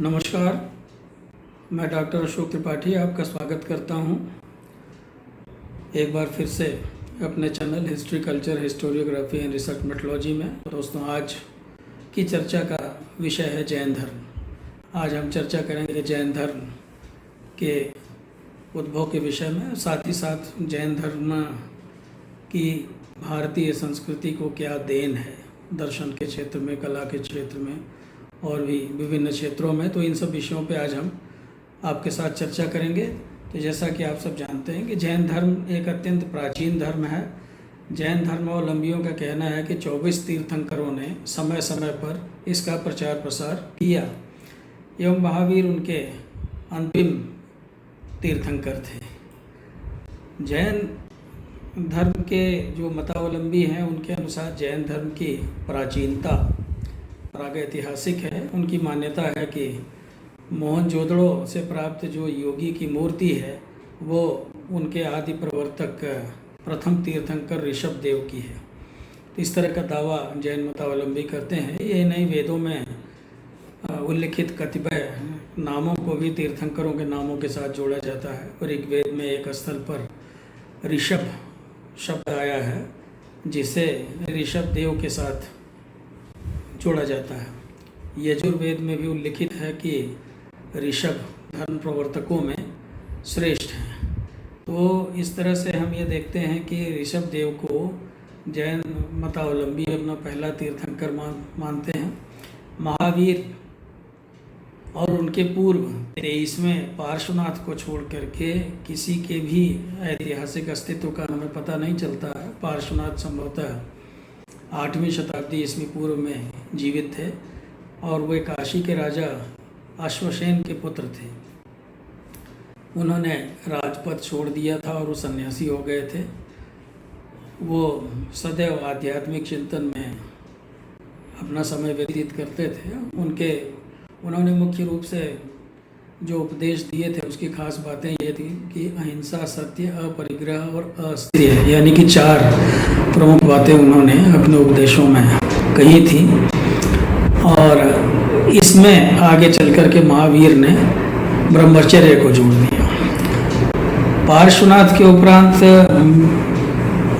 नमस्कार, मैं डॉक्टर अशोक त्रिपाठी आपका स्वागत करता हूं एक बार फिर से अपने channel history culture historiography and research methodology में। दोस्तों, आज की चर्चा का विषय है जैन धर्म। आज हम चर्चा करेंगे जैन धर्म के उद्भव के विषय में, साथ ही साथ जैन धर्म की भारतीय संस्कृति को क्या देन है दर्शन के क्षेत्र में, कला के क्षेत्र में और भी विभिन्न क्षेत्रों में। तो इन सब विषयों पे आज हम आपके साथ चर्चा करेंगे। तो जैसा कि आप सब जानते हैं कि जैन धर्म एक अत्यंत प्राचीन धर्म है। जैन धर्मावलंबियों का कहना है कि 24 तीर्थंकरों ने समय समय पर इसका प्रचार प्रसार किया एवं महावीर उनके अंतिम तीर्थंकर थे। जैन धर्म के जो मतावलंबी हैं उनके अनुसार जैन धर्म की प्राचीनता प्रागैतिहासिक है। उनकी मान्यता है कि मोहनजोदड़ो से प्राप्त जो योगी की मूर्ति है वो उनके आदि प्रवर्तक प्रथम तीर्थंकर ऋषभ देव की है। तो इस तरह का दावा जैन मतावलंबी करते हैं। ये नहीं, वेदों में उल्लिखित कतिपय नामों को भी तीर्थंकरों के नामों के साथ जोड़ा जाता है। और ऋग्वेद में एक स्थल पर ऋषभ शब्द आया है जिसे ऋषभ देव के साथ जोड़ा जाता है। यजुर्वेद में भी उल्लिखित है कि ऋषभ धर्म प्रवर्तकों में श्रेष्ठ हैं। तो इस तरह से हम ये देखते हैं कि ऋषभ देव को जैन मतावलंबी अपना पहला तीर्थंकर मानते हैं। महावीर और उनके पूर्व 23वें पार्श्वनाथ को छोड़ करके किसी के भी ऐतिहासिक अस्तित्व का हमें पता नहीं चलता है। पार्श्वनाथ संभवतः 8वीं शताब्दी ईस्वी पूर्व में जीवित थे और वे काशी के राजा अश्वसेन के पुत्र थे। उन्होंने राजपद छोड़ दिया था और वो सन्यासी हो गए थे। वो सदैव आध्यात्मिक चिंतन में अपना समय व्यतीत करते थे। उन्होंने मुख्य रूप से जो उपदेश दिए थे उसकी खास बातें ये थी कि अहिंसा, सत्य, अपरिग्रह और अस्त्रीय, यानी कि 4 प्रमुख बातें उन्होंने अपने उपदेशों में कही थी। और इसमें आगे चल कर के महावीर ने ब्रह्मचर्य को जोड़ दिया। पार्श्वनाथ के उपरांत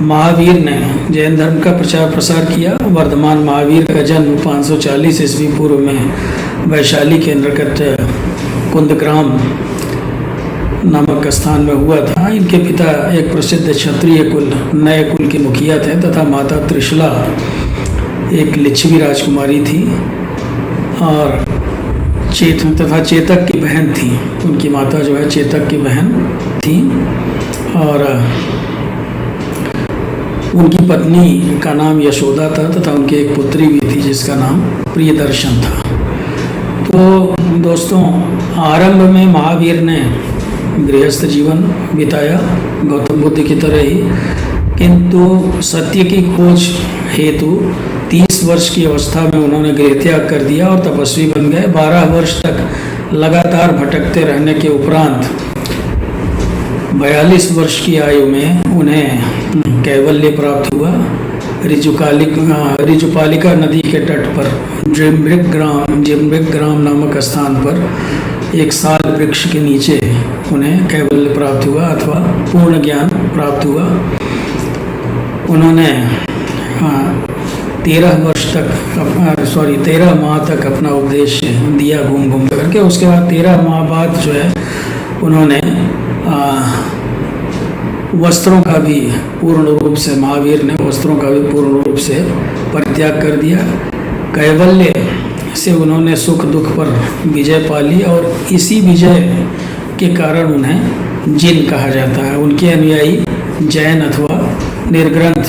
महावीर ने जैन धर्म का प्रचार प्रसार किया। वर्धमान महावीर का जन्म 540 ईस्वी पूर्व में वैशाली के निकट कुंदग्राम नामक स्थान में हुआ था। इनके पिता एक प्रसिद्ध क्षत्रिय नए कुल के मुखिया थे तथा माता त्रिशला एक लिच्छवी राजकुमारी थी और चेतक की बहन थी। उनकी माता जो है चेतक की बहन थी और उनकी पत्नी का नाम यशोदा था तथा उनकी एक पुत्री भी थी जिसका नाम प्रियदर्शन था। तो दोस्तों, आरंभ में महावीर ने गृहस्थ जीवन बिताया गौतम बुद्ध की तरह ही, किंतु सत्य की खोज हेतु 30 वर्ष की अवस्था में उन्होंने गृह त्याग कर दिया और तपस्वी बन गए। 12 वर्ष तक लगातार भटकते रहने के उपरांत 42 वर्ष की आयु में उन्हें कैवल्य प्राप्त हुआ। ऋजुपालिका नदी के तट पर जिम्बिग्राम नामक स्थान पर एक साल वृक्ष के नीचे उन्हें कैवल्य प्राप्त हुआ अथवा पूर्ण ज्ञान प्राप्त हुआ। उन्होंने 13 माह तक अपना उपदेश दिया घूम घूम करके। उसके बाद 13 माह बाद जो है उन्होंने वस्त्रों का भी पूर्ण रूप से, महावीर ने वस्त्रों का भी पूर्ण रूप से परित्याग कर दिया। कैवल्य से उन्होंने सुख दुख पर विजय पा ली और इसी विजय के कारण उन्हें जिन कहा जाता है। उनके अनुयायी जैन अथवा निर्ग्रंथ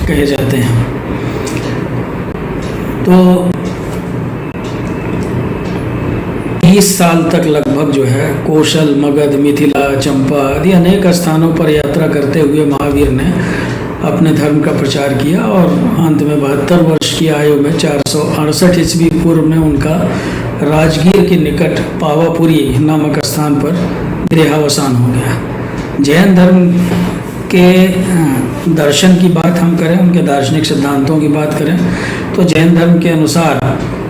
कहे जाते हैं। तो 30 साल तक लगभग जो है कौशल, मगध, मिथिला, चंपा आदि अनेक स्थानों पर यात्रा करते हुए महावीर ने अपने धर्म का प्रचार किया और अंत में 72 वर्ष की आयु में 468 ईस्वी पूर्व में उनका राजगीर के निकट पावापुरी नामक स्थान पर देहावसान हो गया। जैन धर्म के दर्शन की बात हम करें, उनके दार्शनिक सिद्धांतों की बात करें तो जैन धर्म के अनुसार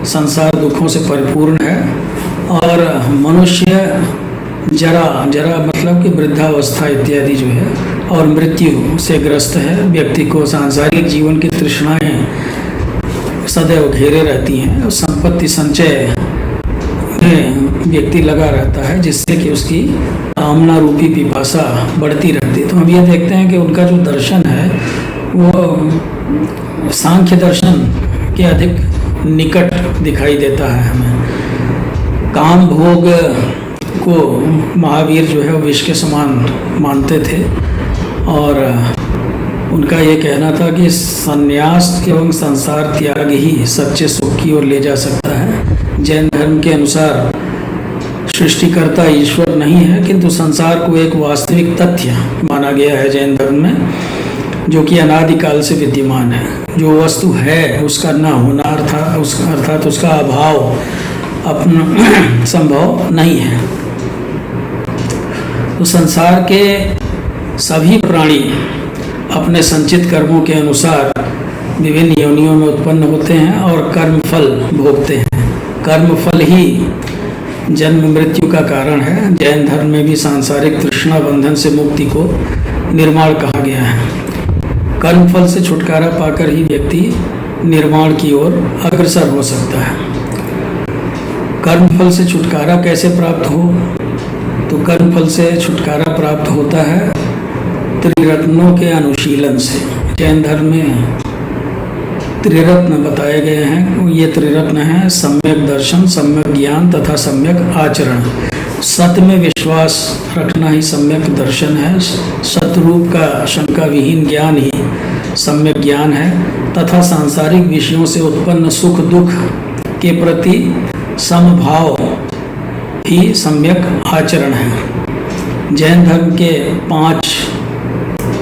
संसार दुखों से परिपूर्ण है और मनुष्य जरा मतलब कि वृद्धावस्था इत्यादि जो है और मृत्यु से ग्रस्त है। व्यक्ति को सांसारिक जीवन की तृष्णाएं सदैव घेरे रहती हैं और संपत्ति संचय में व्यक्ति लगा रहता है, जिससे कि उसकी कामना रूपी पिपासा बढ़ती रहती है। तो हम ये देखते हैं कि उनका जो दर्शन है वो सांख्य दर्शन के अधिक निकट दिखाई देता है हमें। काम भोग को महावीर जो है वो विष के समान मानते थे और उनका ये कहना था कि संन्यास एवं संसार त्याग ही सच्चे सुख की ओर ले जा सकता है। जैन धर्म के अनुसार सृष्टिकर्ता ईश्वर नहीं है, किंतु संसार को एक वास्तविक तथ्य माना गया है जैन धर्म में, जो कि अनादिकाल से विद्यमान है। जो वस्तु है उसका न होना अर्थात उसका अभाव अपना संभव नहीं है। तो संसार के सभी प्राणी अपने संचित कर्मों के अनुसार विभिन्न योनियों में उत्पन्न होते हैं और कर्मफल भोगते हैं। कर्मफल ही जन्म मृत्यु का कारण है। जैन धर्म में भी सांसारिक तृष्णा बंधन से मुक्ति को निर्माण कहा गया है। कर्मफल से छुटकारा पाकर ही व्यक्ति निर्माण की ओर अग्रसर हो सकता है। कर्मफल से छुटकारा कैसे प्राप्त हो? तो कर्मफल से छुटकारा प्राप्त होता है त्रिरत्नों के अनुशीलन से। जैन धर्म में त्रिरत्न बताए गए हैं। ये त्रिरत्न हैं सम्यक दर्शन, सम्यक ज्ञान तथा सम्यक आचरण। सत्य में विश्वास रखना ही सम्यक दर्शन है। सतरूप का शंका विहीन ज्ञान ही सम्यक ज्ञान है तथा सांसारिक विषयों से उत्पन्न सुख दुख के प्रति समभाव ही सम्यक आचरण है। जैन धर्म के 5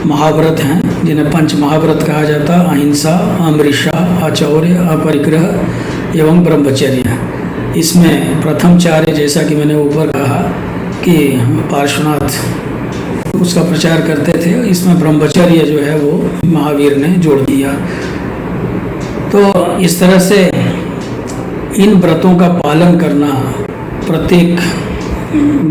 महाव्रत हैं, जिन्हें पंच महाव्रत कहा जाता है। अहिंसा, अमृषा, आचौर्य, अपरिग्रह एवं ब्रह्मचर्य। इसमें प्रथम 4 जैसा कि मैंने ऊपर कहा कि पार्श्वनाथ उसका प्रचार करते थे, इसमें ब्रह्मचर्य जो है वो महावीर ने जोड़ दिया। तो इस तरह से इन व्रतों का पालन करना प्रत्येक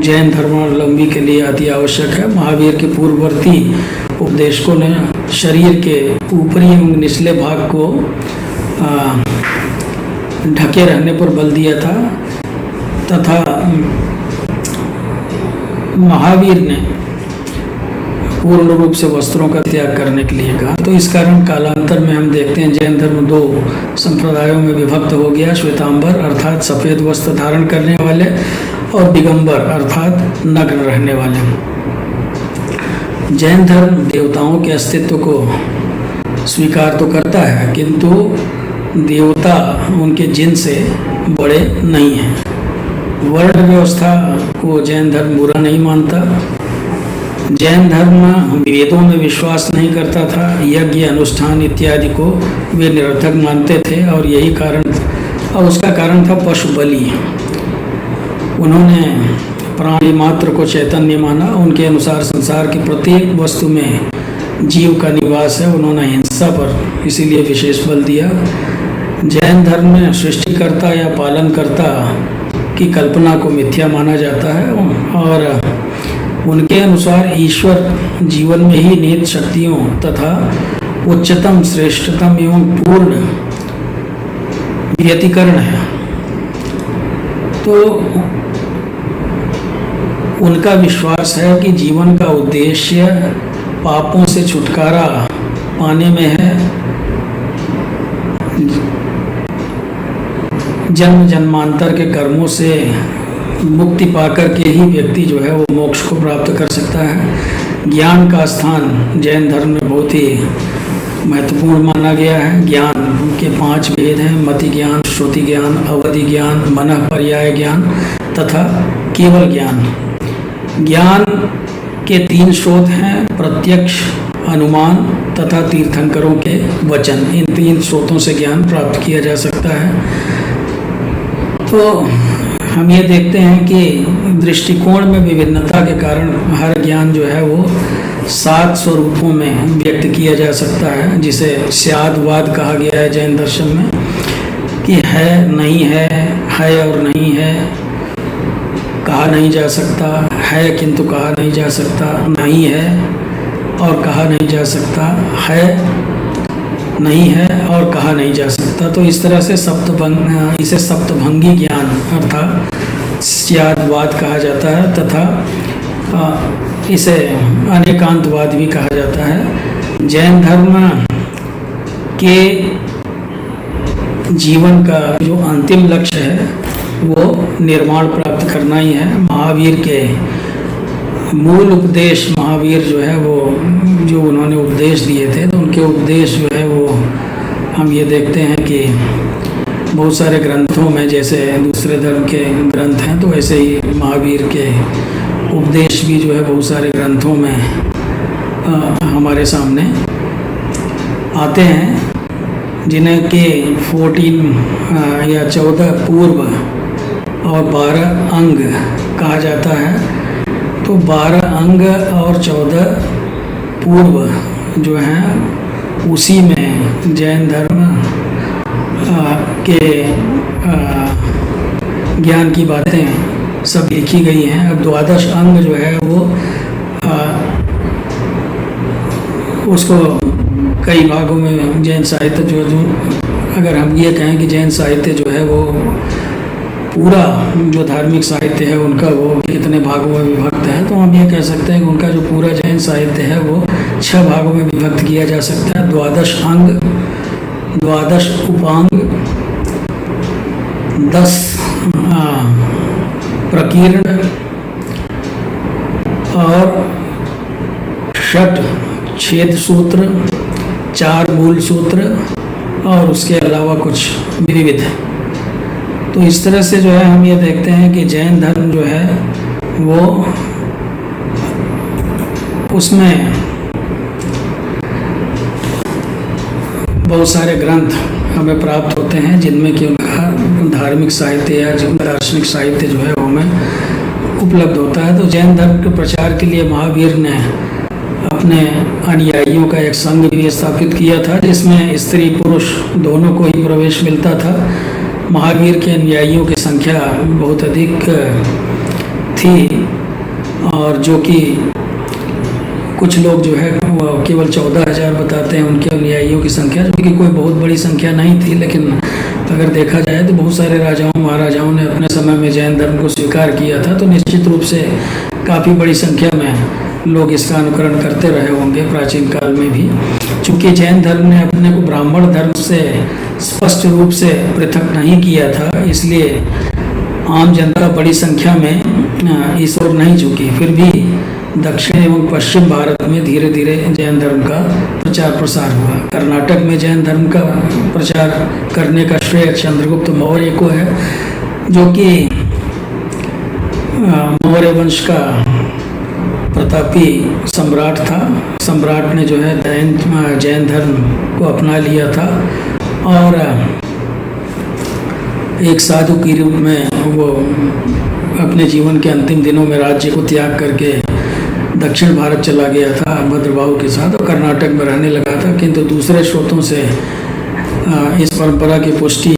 जैन धर्मावलंबी के लिए अति आवश्यक है। महावीर के पूर्ववर्ती उपदेशकों ने शरीर के ऊपरी एवं निचले भाग को ढके रहने पर बल दिया था तथा महावीर ने पूर्ण रूप से वस्त्रों का त्याग करने के लिए कहा। तो इस कारण कालांतर में हम देखते हैं जैन धर्म 2 संप्रदायों में विभक्त हो गया। श्वेतांबर अर्थात सफ़ेद वस्त्र धारण करने वाले और दिगंबर अर्थात नग्न रहने वाले। जैन धर्म देवताओं के अस्तित्व को स्वीकार तो करता है, किंतु देवता उनके जिन से बड़े नहीं हैं। वर्ण व्यवस्था को जैन धर्म बुरा नहीं मानता। जैन धर्म वेदों में विश्वास नहीं करता था। यज्ञ अनुष्ठान इत्यादि को वे निरर्थक मानते थे और यही कारण और उसका कारण था पशु बलि। उन्होंने प्राणी मात्र को चैतन्य माना। उनके अनुसार संसार की प्रत्येक वस्तु में जीव का निवास है। उन्होंने हिंसा पर इसीलिए विशेष बल दिया। जैन धर्म में सृष्टिकर्ता या पालनकर्ता की कल्पना को मिथ्या माना जाता है और उनके अनुसार ईश्वर जीवन में ही निहित शक्तियों तथा उच्चतम श्रेष्ठतम एवं पूर्ण व्यतिकरण है। तो उनका विश्वास है कि जीवन का उद्देश्य पापों से छुटकारा पाने में है। जन्म जन्मांतर के कर्मों से मुक्ति पाकर के ही व्यक्ति जो है वो मोक्ष को प्राप्त कर सकता है। ज्ञान का स्थान जैन धर्म में बहुत ही महत्वपूर्ण माना गया है। ज्ञान के 5 भेद हैं: मति ज्ञान, श्रुति ज्ञान, अवधि ज्ञान, मनः पर्याय ज्ञान तथा केवल ज्ञान। ज्ञान के 3 स्रोत हैं: प्रत्यक्ष, अनुमान तथा तीर्थंकरों के वचन। इन 3 स्रोतों से ज्ञान प्राप्त किया जा सकता है। तो हम ये देखते हैं कि दृष्टिकोण में विभिन्नता के कारण हर ज्ञान जो है वो 7 स्वरूपों में व्यक्त किया जा सकता है, जिसे स्यादवाद कहा गया है जैन दर्शन में, कि है नहीं है, है और नहीं है, कहा नहीं जा सकता, है किंतु कहा नहीं जा सकता, नहीं है और कहा नहीं जा सकता, है नहीं है और कहा नहीं जा सकता। तो इस तरह से इसे सप्तभंगी ज्ञान अर्थात स्यादवाद कहा जाता है तथा इसे अनेकांतवाद भी कहा जाता है। जैन धर्म के जीवन का जो अंतिम लक्ष्य है वो निर्वाण प्राप्त करना ही है। महावीर के मूल उपदेश, महावीर जो है वो जो उन्होंने उपदेश दिए थे तो उनके उपदेश जो है वो हम ये देखते हैं कि बहुत सारे ग्रंथों में, जैसे दूसरे धर्म के ग्रंथ हैं तो वैसे ही महावीर के उपदेश भी जो है बहुत सारे ग्रंथों में हमारे सामने आते हैं, जिन्हें के 14 या 14 पूर्व और 12 अंग कहा जाता है। तो 12 अंग और 14 पूर्व जो हैं उसी में जैन धर्म के ज्ञान की बातें सब लिखी गई हैं। अब 12 अंग जो है वो उसको कई भागों में जैन साहित्य जो अगर हम ये कहें कि जैन साहित्य जो है वो पूरा जो धार्मिक साहित्य है उनका वो कितने भागों में विभक्त है, तो हम ये कह सकते हैं कि उनका जो पूरा जैन साहित्य है वो 6 भागों में विभक्त किया जा सकता है। 12 अंग, 12 उपांग, 10 प्रकीर्ण और 6 छेद सूत्र, 4 मूल सूत्र और उसके अलावा कुछ विविध। तो इस तरह से जो है हम ये देखते हैं कि जैन धर्म जो है वो उसमें बहुत सारे ग्रंथ हमें प्राप्त होते हैं जिनमें कि उनका धार्मिक साहित्य या दार्शनिक साहित्य जो है वो हमें उपलब्ध होता है। तो जैन धर्म के प्रचार के लिए महावीर ने अपने अनुयायियों का एक संघ भी स्थापित किया था जिसमें स्त्री पुरुष दोनों को ही प्रवेश मिलता था। महावीर के अनुयायियों की संख्या बहुत अधिक थी और जो कि कुछ लोग जो है वो केवल 14,000 बताते हैं उनके अनुयायियों की संख्या, जो कि कोई बहुत बड़ी संख्या नहीं थी। लेकिन अगर देखा जाए तो बहुत सारे राजाओं महाराजाओं ने अपने समय में जैन धर्म को स्वीकार किया था, तो निश्चित रूप से काफ़ी बड़ी संख्या में लोग इसका अनुकरण करते रहे होंगे प्राचीन काल में भी। चूँकि जैन धर्म ने अपने को ब्राह्मण धर्म से स्पष्ट रूप से पृथक नहीं किया था, इसलिए आम जनता बड़ी संख्या में इस ओर नहीं झुकी। फिर भी दक्षिण एवं पश्चिम भारत में धीरे धीरे जैन धर्म का प्रचार प्रसार हुआ। कर्नाटक में जैन धर्म का प्रचार करने का श्रेय चंद्रगुप्त मौर्य को है, जो कि मौर्य वंश का प्रतापी सम्राट था। सम्राट ने जो है जैन धर्म को अपना लिया था और एक साधु के रूप में वो अपने जीवन के अंतिम दिनों में राज्य को त्याग करके दक्षिण भारत चला गया था भद्रबाहु के साथ और कर्नाटक में रहने लगा था। किंतु दूसरे स्रोतों से इस परंपरा की पुष्टि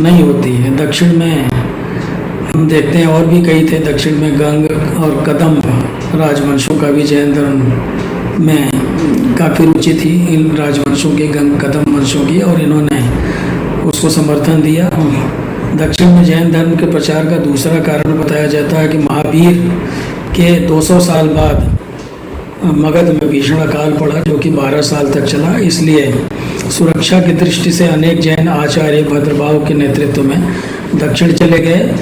नहीं होती है। दक्षिण में हम देखते हैं और भी कई थे, दक्षिण में गंग और कदम राजवंशों का भी जैन धर्म में काफ़ी रुचि थी, इन राजवंशों के गंग कदम वंशों की, और इन्होंने उसको समर्थन दिया। दक्षिण में जैन धर्म के प्रचार का दूसरा कारण बताया जाता है कि महावीर के 200 साल बाद मगध में भीषण अकाल पड़ा, जो कि 12 साल तक चला। इसलिए सुरक्षा की दृष्टि से अनेक जैन आचार्य भद्रबाहु के नेतृत्व में दक्षिण चले गए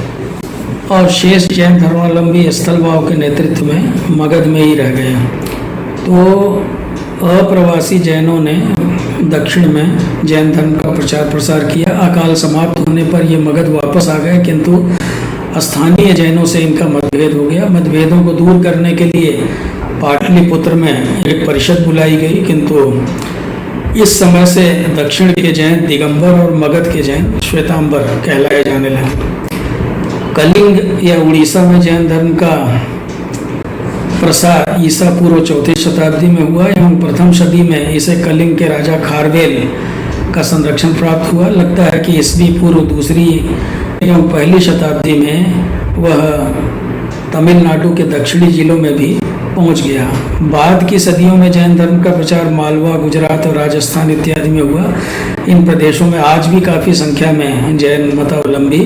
और शेष जैन धर्मावलंबी स्थलभाव के नेतृत्व में मगध में ही रह गए। तो अप्रवासी जैनों ने दक्षिण में जैन धर्म का प्रचार प्रसार किया। अकाल समाप्त होने पर ये मगध वापस आ गए, किंतु स्थानीय जैनों से इनका मतभेद हो गया। मतभेदों को दूर करने के लिए पाटलिपुत्र में एक परिषद बुलाई गई, किंतु इस समय से दक्षिण के जैन दिगंबर और मगध के जैन श्वेतांबर कहलाए जाने लगे। कलिंग या उड़ीसा में जैन धर्म का प्रसार ईसा पूर्व 4वीं शताब्दी में हुआ एवं प्रथम सदी में इसे कलिंग के राजा खारवेल का संरक्षण प्राप्त हुआ। लगता है कि ईस्वी पूर्व 2री एवं 1ली शताब्दी में वह तमिलनाडु के दक्षिणी जिलों में भी पहुंच गया। बाद की सदियों में जैन धर्म का प्रचार मालवा, गुजरात और राजस्थान इत्यादि में हुआ। इन प्रदेशों में आज भी काफ़ी संख्या में जैन मतावलंबी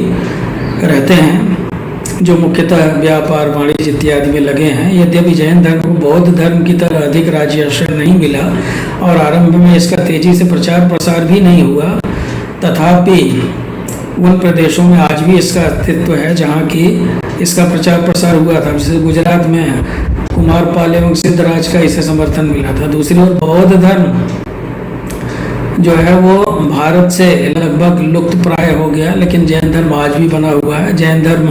रहते हैं, जो मुख्यतः व्यापार, वाणिज्य इत्यादि में लगे हैं। यद्यपि जैन धर्म को बौद्ध धर्म की तरह अधिक राज्य आश्रय नहीं मिला और आरंभ में इसका तेजी से प्रचार प्रसार भी नहीं हुआ, तथापि उन प्रदेशों में आज भी इसका अस्तित्व है जहाँ की इसका प्रचार प्रसार हुआ था। जैसे गुजरात में कुमारपाल एवं सिद्धराज का इसे समर्थन मिला था। दूसरी ओर बौद्ध धर्म जो है वो भारत से लगभग लुप्त प्राय हो गया, लेकिन जैन धर्म आज भी बना हुआ है। जैन धर्म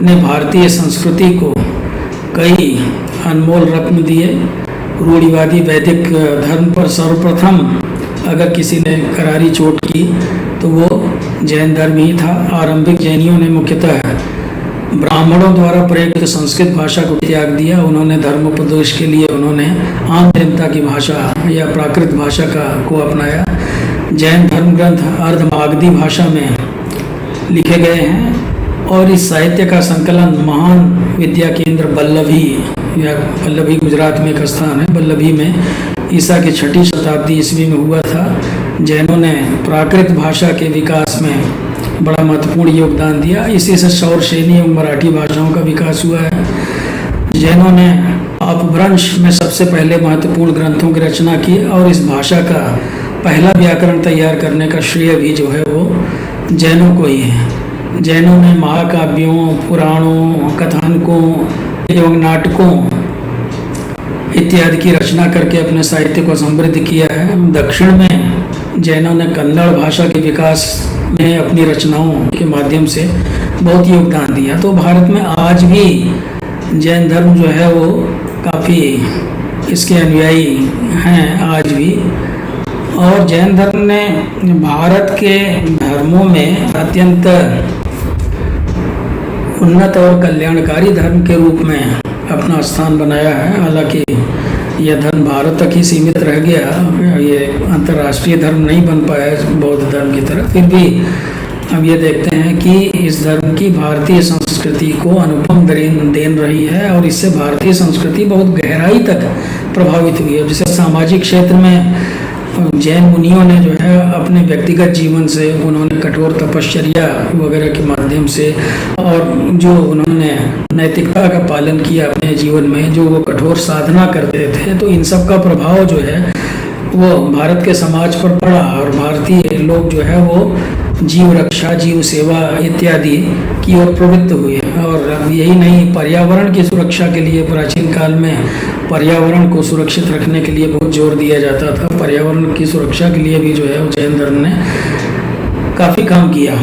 ने भारतीय संस्कृति को कई अनमोल रत्न दिए। रूढ़िवादी वैदिक धर्म पर सर्वप्रथम अगर किसी ने करारी चोट की तो वो जैन धर्म ही था। आरंभिक जैनियों ने मुख्यतः ब्राह्मणों द्वारा प्रयुक्त संस्कृत भाषा को त्याग दिया। उन्होंने धर्मोपदेश के लिए उन्होंने आम जनता की भाषा या प्राकृत भाषा को अपनाया। जैन धर्म ग्रंथ अर्धमागधी भाषा में लिखे गए हैं और इस साहित्य का संकलन महान विद्या केंद्र बल्लभी गुजरात में एक स्थान है, बल्लभी में ईसा की 6ठी शताब्दी ईस्वी में हुआ था। जैनों ने प्राकृत भाषा के विकास में बड़ा महत्वपूर्ण योगदान दिया। इसी से शौरसेनी एवं मराठी भाषाओं का विकास हुआ है। जैनों ने अपभ्रंश में सबसे पहले महत्वपूर्ण ग्रंथों की रचना की और इस भाषा का पहला व्याकरण तैयार करने का श्रेय भी जो है वो जैनों को ही है। जैनों ने महाकाव्यों, पुराणों, कथानकों एवं नाटकों इत्यादि की रचना करके अपने साहित्य को समृद्ध किया है। दक्षिण में जैनों ने कन्नड़ भाषा के विकास में अपनी रचनाओं के माध्यम से बहुत योगदान दिया। तो भारत में आज भी जैन धर्म जो है वो काफ़ी इसके अनुयायी हैं आज भी। और जैन धर्म ने भारत के धर्मों में अत्यंत उन्नत और कल्याणकारी धर्म के रूप में अपना स्थान बनाया है। हालांकि यह धर्म भारत तक ही सीमित रह गया, ये अंतर्राष्ट्रीय धर्म नहीं बन पाया बौद्ध धर्म की तरह। फिर भी हम ये देखते हैं कि इस धर्म की भारतीय संस्कृति को अनुपम देन रही है और इससे भारतीय संस्कृति बहुत गहराई तक प्रभावित हुई है। जैसे सामाजिक क्षेत्र में जैन मुनियों ने जो है अपने व्यक्तिगत जीवन से उन्होंने कठोर तपश्चर्या वगैरह के माध्यम से और जो उन्होंने नैतिकता का पालन किया अपने जीवन में, जो वो कठोर साधना करते थे, तो इन सब का प्रभाव जो है वो भारत के समाज पर पड़ा और भारतीय लोग जो है वो जीव रक्षा, जीव सेवा इत्यादि की ओर प्रवृत्त हुए। और यही नहीं, पर्यावरण की सुरक्षा के लिए प्राचीन काल में पर्यावरण को सुरक्षित रखने के लिए बहुत जोर दिया जाता था। पर्यावरण की सुरक्षा के लिए भी जो है जैन धर्म ने काफ़ी काम किया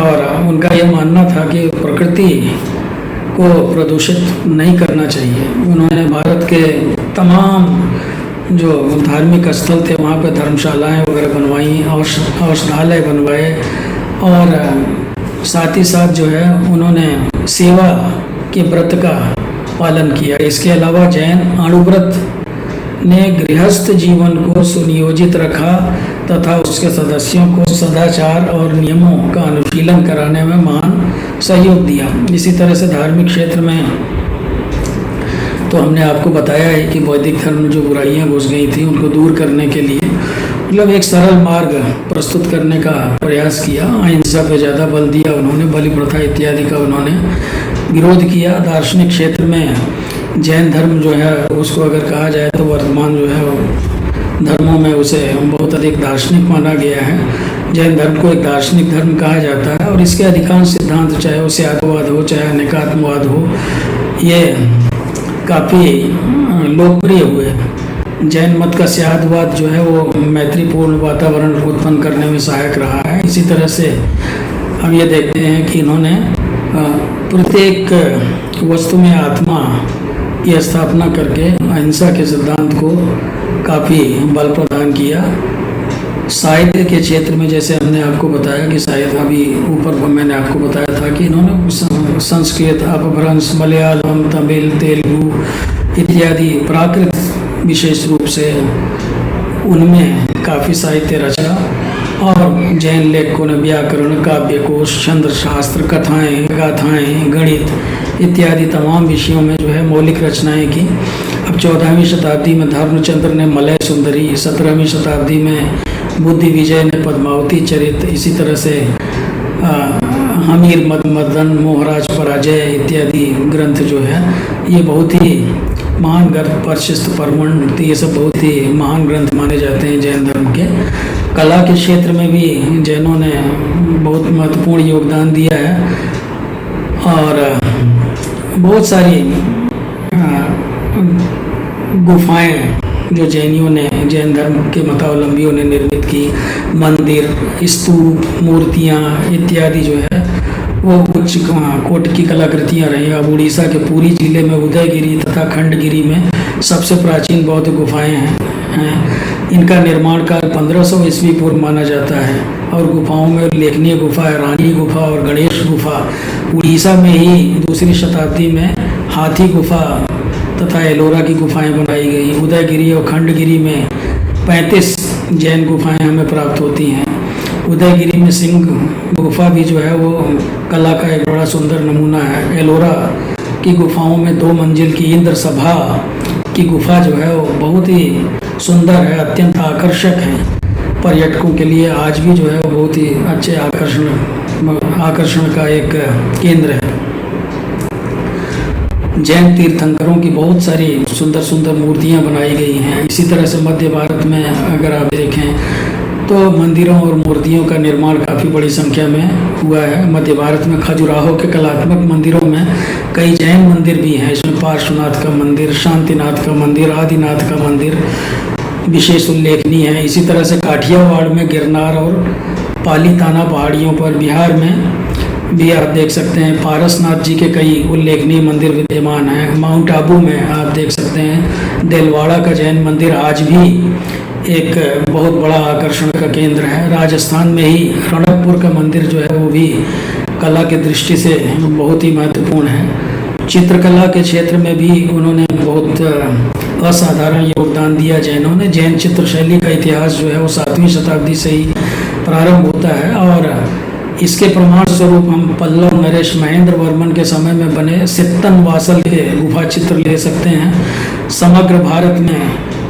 और उनका यह मानना था कि प्रकृति को प्रदूषित नहीं करना चाहिए। उन्होंने भारत के तमाम जो धार्मिक स्थल थे वहाँ पे धर्मशालाएं वगैरह बनवाई, औषधालय बनवाए और साथ ही साथ जो है उन्होंने सेवा के व्रत का पालन किया। इसके अलावा जैन अणुव्रत ने गृहस्थ जीवन को सुनियोजित रखा तथा उसके सदस्यों को सदाचार और नियमों का अनुशीलन कराने में महान सहयोग दिया। इसी तरह से धार्मिक क्षेत्र में तो हमने आपको बताया है कि वैदिक धर्म में जो बुराइयां घुस गई थी उनको दूर करने के लिए मतलब एक सरल मार्ग प्रस्तुत करने का प्रयास किया। अहिंसा पे ज़्यादा बल दिया उन्होंने, बलि प्रथा इत्यादि का उन्होंने विरोध किया। दार्शनिक क्षेत्र में जैन धर्म जो है उसको अगर कहा जाए तो वर्तमान जो है धर्मों में उसे बहुत अधिक दार्शनिक माना गया है। जैन धर्म को एक दार्शनिक धर्म कहा जाता है और इसके अधिकांश सिद्धांत, चाहे वो स्यादवाद हो चाहे अनेकात्मवाद हो, ये काफ़ी लोकप्रिय हुए। जैन मत का स्यादवाद जो है वो मैत्रीपूर्ण वातावरण उत्पन्न करने में सहायक रहा है। इसी तरह से हम ये देखते हैं कि इन्होंने प्रत्येक वस्तु में आत्मा की स्थापना करके अहिंसा के सिद्धांत को काफ़ी बल प्रदान किया। साहित्य के क्षेत्र में जैसे हमने आपको बताया कि साहित्य अभी ऊपर मैंने आपको बताया था कि इन्होंने संस्कृत, अपभ्रंश, मलयालम, तमिल, तेलुगु इत्यादि प्राकृत विशेष रूप से उनमें काफ़ी साहित्य रचा और जैन लेखकों ने व्याकरण, काव्य कोश, छंद शास्त्र, कथाएं, गाथाएं, गणित इत्यादि तमाम विषयों में जो है मौलिक रचनाएं की। अब 14वीं शताब्दी में धर्मचंद्र ने मलय सुंदरी, 17वीं शताब्दी में बुद्धि विजय ने पद्मावती चरित, इसी तरह से हमीर मदन, मोहराज पराजय इत्यादि ग्रंथ जो है ये बहुत ही महान ग्रंथ, परशिष्ट परमण, ये सब बहुत ही महान ग्रंथ माने जाते हैं जैन धर्म के। कला के क्षेत्र में भी जैनों ने बहुत महत्वपूर्ण योगदान दिया है और बहुत सारी गुफाएं जो जैनियों ने, जैन धर्म के मतावलंबियों ने निर्मित की, मंदिर, स्तूप, मूर्तियाँ इत्यादि जो है वो उच्च कोट की कलाकृतियाँ रही। अब उड़ीसा के पुरी जिले में उदयगिरी तथा खंडगिरी में सबसे प्राचीन बौद्ध गुफाएं हैं। इनका निर्माण काल 1500 ईस्वी पूर्व माना जाता है और गुफाओं में उल्लेखनीय गुफा है रानी गुफा और गणेश गुफा। उड़ीसा में ही 2री शताब्दी में हाथी गुफा तथा एलोरा की गुफाएं बनाई गई। उदयगिरी और खंडगिरी में 35 जैन गुफाएं हमें प्राप्त होती हैं। उदयगिरी में सिंह गुफा भी जो है वो कला का एक बड़ा सुंदर नमूना है। एलोरा की गुफाओं में 2 मंजिल की इंद्र सभा की गुफा जो है वो बहुत ही सुंदर है, अत्यंत आकर्षक है। पर्यटकों के लिए आज भी जो है वो बहुत ही अच्छे आकर्षण का एक केंद्र है। जैन तीर्थंकरों की बहुत सारी सुंदर सुंदर मूर्तियां बनाई गई हैं। इसी तरह से मध्य भारत में अगर आप देखें तो मंदिरों और मूर्तियों का निर्माण काफ़ी बड़ी संख्या में हुआ है। मध्य भारत में खजुराहो के कलात्मक मंदिरों में कई जैन मंदिर भी हैं। इसमें पार्श्वनाथ का मंदिर, शांतिनाथ का मंदिर, आदिनाथ का मंदिर विशेष उल्लेखनीय है। इसी तरह से काठियावाड़ में गिरनार और पालीताना पहाड़ियों पर बिहार में भी आप देख सकते हैं पारसनाथ जी के कई उल्लेखनीय मंदिर विद्यमान हैं। माउंट आबू में आप देख सकते हैं देलवाड़ा का जैन मंदिर आज भी एक बहुत बड़ा आकर्षण का केंद्र है। राजस्थान में ही रणकपुर का मंदिर जो है वो भी कला की दृष्टि से बहुत ही महत्वपूर्ण है। चित्रकला के क्षेत्र में भी उन्होंने बहुत असाधारण योगदान दिया जैनों ने। जैन चित्रशैली का इतिहास जो है वो 7वीं शताब्दी से ही प्रारंभ होता है और इसके प्रमाण स्वरूप हम पल्लव नरेश महेंद्र वर्मन के समय में बने सित्तन वासल के गुफा चित्र ले सकते हैं। समग्र भारत में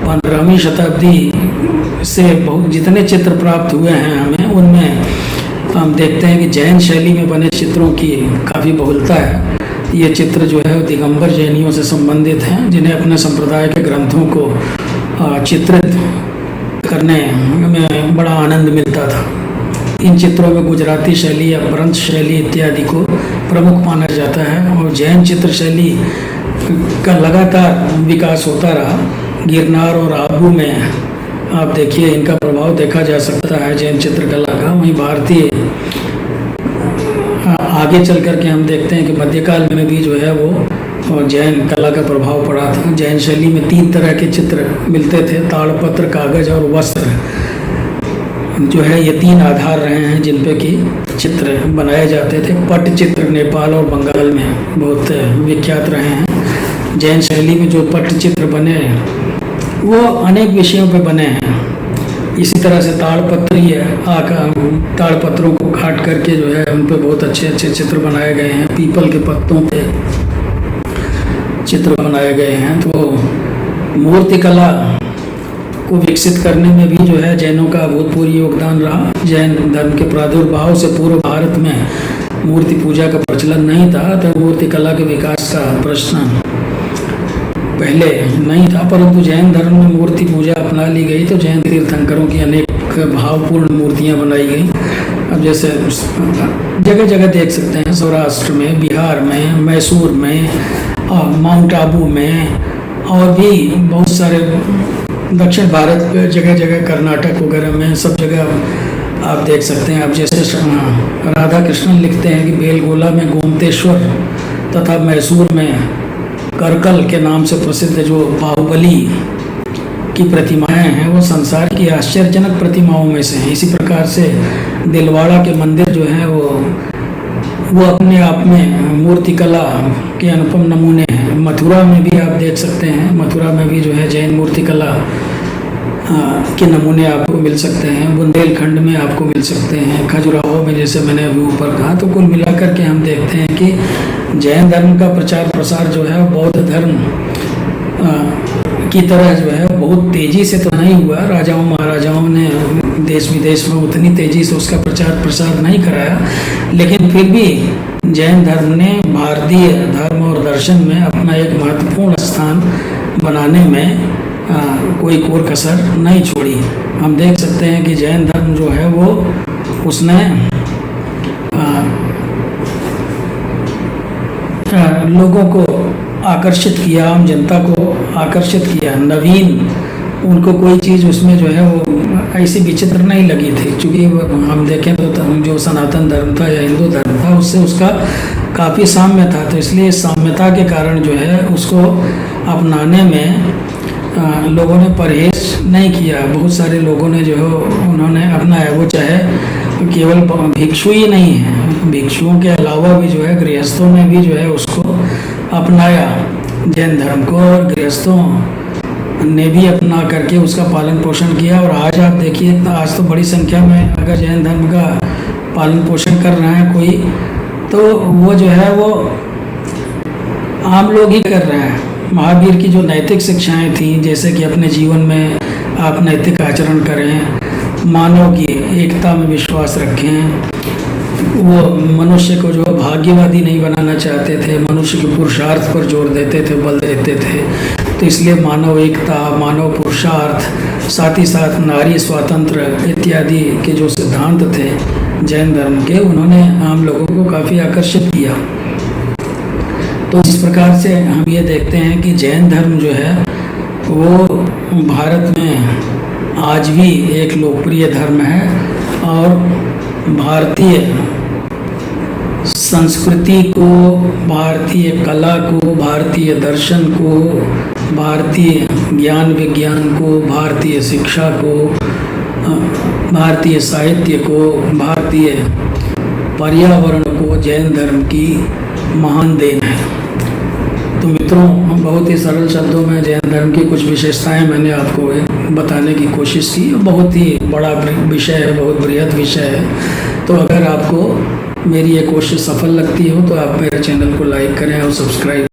15वीं शताब्दी से बहुत जितने चित्र प्राप्त हुए हैं हमें, उनमें हम देखते हैं कि जैन शैली में बने चित्रों की काफ़ी बहुलता है। ये चित्र जो है दिगंबर जैनियों से संबंधित हैं जिन्हें अपने संप्रदाय के ग्रंथों को चित्रित करने में बड़ा आनंद मिलता था। इन चित्रों में गुजराती शैली या ब्रंश शैली इत्यादि को प्रमुख माना जाता है और जैन चित्र शैली का लगातार विकास होता रहा। गिरनार और आबू में आप देखिए इनका प्रभाव देखा जा सकता है जैन चित्रकला का। वहीं भारतीय आगे चल कर के हम देखते हैं कि मध्यकाल में भी जो है वो जैन कला का प्रभाव पड़ा था। जैन शैली में 3 तरह के चित्र मिलते थे, ताड़पत्र, कागज और वस्त्र जो है ये 3 आधार रहे हैं जिन पे कि चित्र बनाए जाते थे। पट चित्र नेपाल और बंगाल में बहुत विख्यात रहे हैं। जैन शैली में जो पट चित्र बने वो अनेक विषयों पे बने हैं। इसी तरह से ताड़पत्रीय ताड़पत्रों को काट करके जो है उन पे बहुत अच्छे अच्छे चित्र बनाए गए हैं। पीपल के पत्तों पे चित्र बनाए गए हैं। तो मूर्तिकला को विकसित करने में भी जो है जैनों का अभूतपूर्व योगदान रहा। जैन धर्म के प्रादुर्भाव से पूर्व भारत में मूर्ति पूजा का प्रचलन नहीं था, तो मूर्तिकला के विकास का प्रश्न पहले नहीं था, परंतु जैन धर्म में मूर्ति पूजा अपना ली गई तो जैन तीर्थंकरों की अनेक भावपूर्ण मूर्तियां बनाई गई। अब जैसे जगह जगह देख सकते हैं, सौराष्ट्र में, बिहार में, मैसूर में, माउंट आबू में और भी बहुत सारे दक्षिण भारत में जगह जगह, कर्नाटक वगैरह में, सब जगह आप देख सकते हैं। अब जैसे राधा कृष्णन लिखते हैं कि बेलगोला में गोमतेश्वर तथा मैसूर में करकल के नाम से प्रसिद्ध जो बाहुबली की प्रतिमाएं हैं वो संसार की आश्चर्यजनक प्रतिमाओं में से हैं। इसी प्रकार से दिलवाड़ा के मंदिर जो हैं वो अपने आप में मूर्तिकला के अनुपम नमूने हैं। मथुरा में भी आप देख सकते हैं, मथुरा में भी जो है जैन मूर्तिकला के नमूने आपको मिल सकते हैं, बुंदेलखंड में आपको मिल सकते हैं, खजुराहो में, जैसे मैंने अभी ऊपर कहा। तो कुल मिलाकर के हम देखते हैं कि जैन धर्म का प्रचार प्रसार जो है बौद्ध धर्म की तरह जो है बहुत तेज़ी से तो नहीं हुआ। राजाओं महाराजाओं ने देश विदेश में उतनी तेज़ी से उसका प्रचार प्रसार नहीं कराया, लेकिन फिर भी जैन धर्म ने भारतीय धर्म और दर्शन में अपना एक महत्वपूर्ण स्थान बनाने में कोई कोर कसर नहीं छोड़ी। हम देख सकते हैं कि जैन धर्म जो है वो उसने लोगों को आकर्षित किया, आम जनता को आकर्षित किया। नवीन उनको कोई चीज़ उसमें जो है वो ऐसी विचित्र नहीं लगी थी, क्योंकि हम देखें तो जो सनातन धर्म था या हिंदू धर्म था उससे उसका काफ़ी साम्य था। तो इसलिए साम्यता के कारण जो है उसको अपनाने में लोगों ने परहेज नहीं किया। बहुत सारे लोगों ने जो है उन्होंने अपनाया, वो चाहे केवल भिक्षु ही नहीं है, भिक्षुओं के अलावा भी जो है गृहस्थों ने भी जो है उसको अपनाया जैन धर्म को, और गृहस्थों ने भी अपना करके उसका पालन पोषण किया। और आज आप देखिए, आज तो बड़ी संख्या में अगर जैन धर्म का पालन पोषण कर रहे हैं कोई, तो वो जो है वो आम लोग ही कर रहे हैं। महावीर की जो नैतिक शिक्षाएं थी, जैसे कि अपने जीवन में आप नैतिक आचरण करें, मानव की एकता में विश्वास रखें, वो मनुष्य को जो भाग्यवादी नहीं बनाना चाहते थे, मनुष्य के पुरुषार्थ पर जोर देते थे, बल देते थे। तो इसलिए मानव एकता, मानव पुरुषार्थ, साथ ही साथ नारी स्वातंत्र्य इत्यादि के जो सिद्धांत थे जैन धर्म के, उन्होंने आम लोगों को काफ़ी आकर्षित किया। तो इस प्रकार से हम ये देखते हैं कि जैन धर्म जो है वो भारत में आज भी एक लोकप्रिय धर्म है, और भारतीय संस्कृति को, भारतीय कला को, भारतीय दर्शन को, भारतीय ज्ञान विज्ञान को, भारतीय शिक्षा को, भारतीय साहित्य को, भारतीय पर्यावरण को जैन धर्म की महान देन है। तो मित्रों, बहुत ही सरल शब्दों में जैन धर्म की कुछ विशेषताएं मैंने आपको बताने की कोशिश की। बहुत ही बड़ा विषय है, बहुत बृहद विषय है। तो अगर आपको मेरी ये कोशिश सफल लगती हो तो आप मेरे चैनल को लाइक करें और सब्सक्राइब